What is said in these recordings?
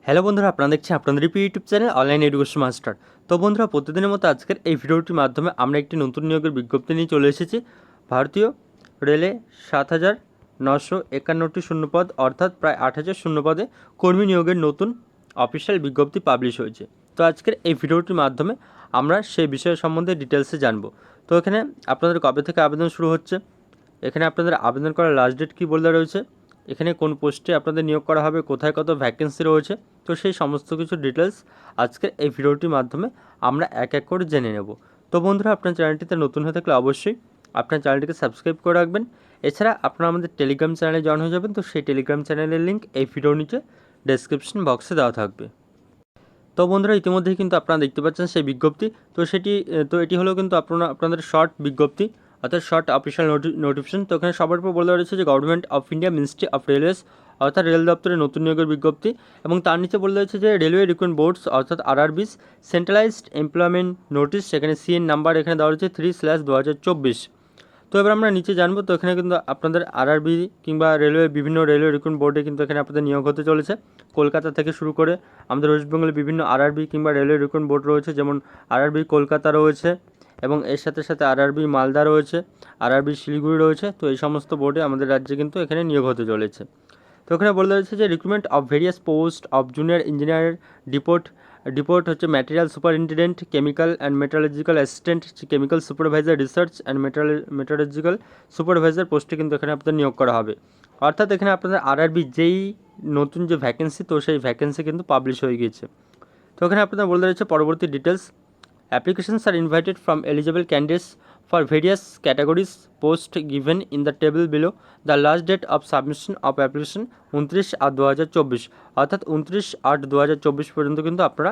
Hello বন্ধুরা, আপনারা দেখছেন আপনাদের YouTube channel online education master. তো বন্ধুরা, প্রতিদিনের মতো আজকের এই ভিডিওটির মাধ্যমে আমরা একটি নতুন নিয়োগের বিজ্ঞপ্তি নিয়ে চলে এসেছি। ভারতীয় রেলে 7,951টি শূন্যপদ অর্থাৎ প্রায় 8,000 শূন্যপদে কর্মী নিয়োগের নতুন অফিসিয়াল বিজ্ঞপ্তি পাবলিশ হয়েছে। তো আজকের এই ভিডিওটির মাধ্যমে আমরা সেই বিষয় সম্বন্ধে ডিটেলসে জানবো। তো এখানে আপনাদের কবে থেকে আবেদন শুরু হচ্ছে, এখানে আপনাদের আবেদন করার লাস্ট ডেট কী বলে রয়েছে, এখানে কোন পোস্টে আপনাদের নিয়োগ করা হবে, কোথায় কত ভ্যাকেন্সি রয়েছে, তো সেই সমস্ত কিছু ডিটেলস আজকের এই ভিডিওটির মাধ্যমে আমরা এক এক করে জেনে নেব। তো বন্ধুরা, আপনার চ্যানেলটিতে নতুন হয়ে থাকলে অবশ্যই আপনার চ্যানেলটিকে সাবস্ক্রাইব করে রাখবেন। এছাড়া আপনারা আমাদের টেলিগ্রাম চ্যানেলে জয়েন হয়ে যাবেন। তো সেই টেলিগ্রাম চ্যানেলের লিঙ্ক এই ভিডিওর নিচে ডেসক্রিপশন বক্সে দেওয়া থাকবে। তো বন্ধুরা, ইতিমধ্যেই কিন্তু আপনারা দেখতে পাচ্ছেন সেই বিজ্ঞপ্তি। তো এটি হলো কিন্তু আপনাদের শর্ট বিজ্ঞপ্তি, অর্থাৎ শর্ট অফিসিয়াল নোটিফিকেশন। তো এখানে সবার উপর বলা রয়েছে যে government of India ministry of railways, অর্থাৎ রেল দপ্তরের নতুন নিয়োগের বিজ্ঞপ্তি। এবং তার নিচে বলা রয়েছে যে রেলওয়ে রিক্রুটমেন্ট বোর্ডস অর্থাৎ আরআরবিস সেন্ট্রালাইজড এমপ্লয়মেন্ট নোটিশ, সেখানে সিএন নাম্বার এখানে দেওয়া রয়েছে 3/2024। তো এবার আমরা নিচে জানবো। তো এখানে কিন্তু আপনাদের আরআরবি কিংবা বিভিন্ন রেলওয়ে রিক্রুটমেন্ট বোর্ডে কিন্তু এখানে আপনাদের নিয়োগ হতে চলেছে। কলকাতা থেকে শুরু করে আমাদের ওয়েস্ট বেঙ্গলে বিভিন্ন আরআরবি কিংবা রেলওয়ে রিক্রুটমেন্ট বোর্ড রয়েছে, যেমন আরআরবি কলকাতা রয়েছে এবং এর সাথে সাথে আরআরবি মালদা রয়েছে, আরআরবি শিলিগুড়ি রয়েছে। তো এই সমস্ত বোর্ডে আমাদের রাজ্যে কিন্তু এখানে নিয়োগ হতে চলেছে। তো এখানে বলা রয়েছে যে recruitment of various post of junior engineer depot হচ্ছে material superintendent, chemical and metallurgical assistant, chemical supervisor, research and metallurgical supervisor পোস্টে কিন্তু এখানে আপনাদের নিয়োগ করা হবে। অর্থাৎ এখানে আপনাদের আরআরবি যেই নতুন যে ভ্যাকেন্সি, তো সেই ভ্যাকেন্সি কিন্তু পাবলিশ হয়ে গিয়েছে। তো এখানে আপনাদের বলে রয়েছে পরবর্তী details. Applications are invited from eligible candidates for various categories post given in the table below. The last date of submission of application 29/8/2024, অর্থাৎ 29/8/2024 পর্যন্ত কিন্তু আপনারা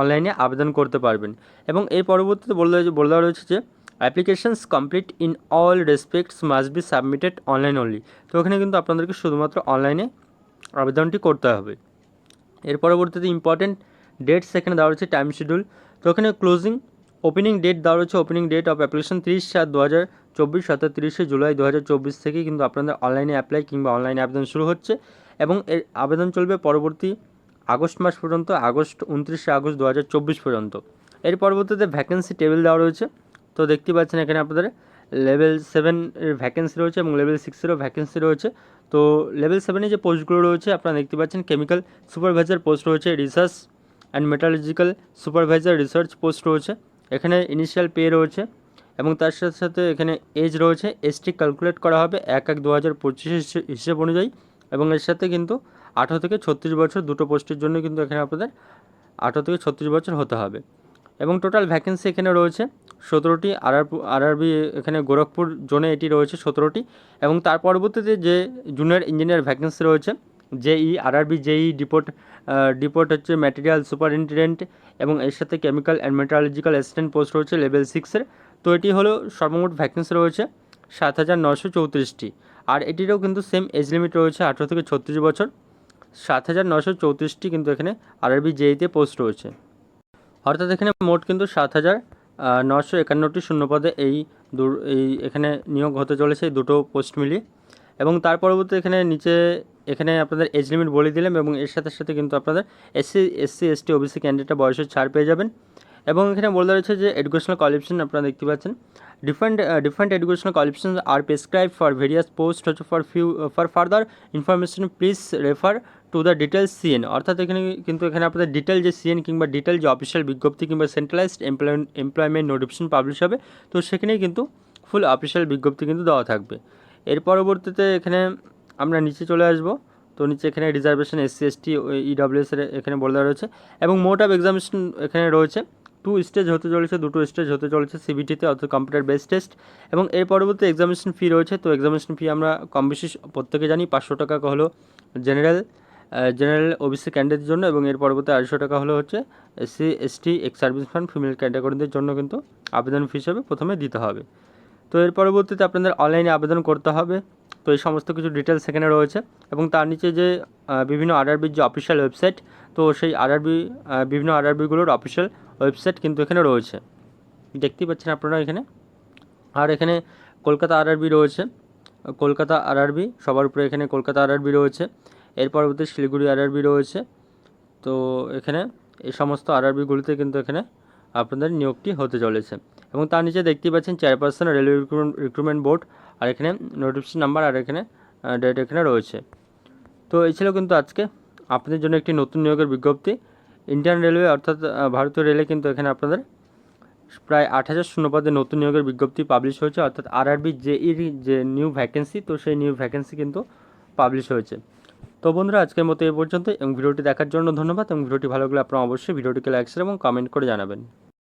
অনলাইনে আবেদন করতে পারবেন। এবং এর পরবর্তীতে বলে দেওয়া রয়েছে যে applications complete in all respects must be submitted online only. তো এখানে কিন্তু আপনাদেরকে শুধুমাত্র অনলাইনে আবেদনটি করতে হবে। এর পরবর্তীতে ইম্পর্টেন্ট ডেটস এখানে দেওয়া রয়েছে, টাইম শিডিউল। তো এখানে ওপেনিং ডেট দেওয়া রয়েছে, ওপেনিং ডেট অফ অ্যাপ্লিকেশন 30/7/2024, অর্থাৎ 30শে জুলাই 2024 থেকে কিন্তু আপনাদের অনলাইনে অ্যাপ্লাই কিংবা অনলাইনে আবেদন শুরু হচ্ছে এবং এর আবেদন চলবে পরবর্তী আগস্ট মাস পর্যন্ত, 29শে আগস্ট 2024 পর্যন্ত। এর পরবর্তীতে ভ্যাকেন্সি টেবিল দেওয়া রয়েছে। তো দেখতে পাচ্ছেন এখানে আপনাদের লেভেল 7 এর ভ্যাকেন্সি রয়েছে এবং লেভেল 6-এরও ভ্যাকেন্সি রয়েছে। তো লেভেল 7-এ যে পোস্টগুলো রয়েছে আপনারা দেখতে পাচ্ছেন, কেমিক্যাল সুপারভাইজার পোস্ট রয়েছে, research and metallurgical supervisor research post রয়েছে। এখানে ইনিশিয়াল পে রয়েছে এবং তার সাথে সাথে এখানে এজ রয়েছে। এজটি ক্যালকুলেট করা হবে 1/1/2025 হিসেব অনুযায়ী এবং এর সাথে কিন্তু 18 থেকে 36 বছর, দুটো পোস্টের জন্য কিন্তু এখানে আপনাদের 18 থেকে 36 বছর হতে হবে। এবং টোটাল ভ্যাকেন্সি এখানে রয়েছে 17টি। আরআরবি এখানে গোরখপুর জোনে এটি রয়েছে 17টি। এবং তার পরবর্তীতে যে জুনিয়র ইঞ্জিনিয়ার ভ্যাকেন্সি রয়েছে, আরআরবি ডিপোর্ট হচ্ছে ম্যাটেরিয়াল সুপারিনটেন্ডেন্ট এবং এর সাথে chemical and metallurgical assistant post রয়েছে লেভেল 6-এর। তো এটি হলো সর্বমোট ভ্যাকেন্সি রয়েছে 7,934টি। আর এটিরও কিন্তু সেম এজ লিমিট রয়েছে 18 থেকে 36 বছর। 7,934টি কিন্তু এখানে আরআরবি জেইতে পোস্ট রয়েছে। অর্থাৎ এখানে মোট কিন্তু 7,951টি শূন্যপদে এই এখানে নিয়োগ হতে চলেছে এই দুটো পোস্ট মিলিয়ে। এবং তার পরবর্তী এখানে আপনাদের এজ লিমিট বলে দিলাম এবং এর সাথে সাথে কিন্তু আপনাদের এসসি এসটি ওবিসি ক্যান্ডিডেটরা বয়সের ছাড় পেয়ে যাবেন। এবং এখানে বলা রয়েছে যে এডুকেশনাল কোয়ালিফিকেশন আপনারা দেখতে পাচ্ছেন, different educational qualification are prescribe for various post হচ্ছে for further information please refer to the details CN. অর্থাৎ এখানে আপনাদের ডিটেল যে সিএন কিংবা ডিটেল যে অফিসিয়াল বিজ্ঞপ্তি কিংবা সেন্ট্রালাইজড এমপ্লয়মেন্ট নোটিফিকেশন পাবলিশ হবে, তো সেখানেই কিন্তু ফুল অফিসিয়াল বিজ্ঞপ্তি কিন্তু দেওয়া থাকবে। এর পরবর্তীতে এখানে আমরা নিচে চলে আসব। তো নিচে এখানে রিজার্ভেশন এসসি এসটি ইডব্লিউএস এর এখানে বলে দেওয়া রয়েছে। এবং মোড অফ এক্সামিনেশন এখানে রয়েছে 2 স্টেজ হতে চলেছে, 2টো স্টেজ হতে চলেছে সিবিটিতে, অর্থাৎ কম্পিউটার বেসড টেস্ট। এবং এর পরবর্তী এক্সামিনেশন ফি রয়েছে। তো এক্সামিনেশন ফি আমরা কম বেশি প্রত্যেকে জানি, 500 টাকা হলো জেনারেল ওবিসি ক্যান্ডিডেটদের জন্য এবং এর পরবর্তী 250 টাকা হলো হচ্ছে SC ST ex serviceman female ক্যাটাগরিদের জন্য কিন্তু আবেদন ফি হিসাবে প্রথমে দিতে হবে। তো এর পরবর্তীতে আপনাদের অনলাইনে আবেদন করতে হবে। তো এই সমস্ত কিছু ডিটেলস সেখানে রয়েছে এবং তার নিচে যে বিভিন্ন আরআরবির যে অফিসিয়াল ওয়েবসাইট, তো সেই বিভিন্ন আরআরবিগুলোর অফিসিয়াল ওয়েবসাইট কিন্তু এখানে রয়েছে, দেখতেই পাচ্ছেন আপনারা এখানে। আর এখানে কলকাতা আরআরবি রয়েছে, কলকাতা আরআরবি সবার উপরে এখানে কলকাতা আরআরবি রয়েছে। এর পরবর্তী শিলিগুড়ি আরআরবি রয়েছে। তো এখানে এই সমস্ত আরআরবিগুলিতে কিন্তু এখানে আপনাদের নিয়োগটি হতে চলেছে। এবং তার নিচে দেখতেই পাচ্ছেন চেয়ারপারসন রেলওয়ে রিক্রুটমেন্ট বোর্ড, আর এখানে নোটিফিকেশন নাম্বার, আর এখানে ডেট এখানে রয়েছে। তো এই ছিল কিন্তু আজকে আপনাদের জন্য একটি নতুন নিয়োগের বিজ্ঞপ্তি। ইন্ডিয়ান রেলওয়ে অর্থাৎ ভারতীয় রেলে কিন্তু এখানে আপনাদের প্রায় 8,000 শূন্যপদে নতুন নিয়োগের বিজ্ঞপ্তি পাবলিশ হয়েছে, অর্থাৎ আরআরবি জেইর যে নিউ ভ্যাকেন্সি, তো সেই নিউ ভ্যাকেন্সি কিন্তু পাবলিশ হয়েছে। তো বন্ধুরা, আজকের মতো এই পর্যন্ত, এবং ভিডিওটি দেখার জন্য ধন্যবাদ। এবং ভিডিওটি ভালো লাগলে আপনারা অবশ্যই ভিডিওটিকে লাইক শেয়ার এবং কমেন্ট করে জানাবেন।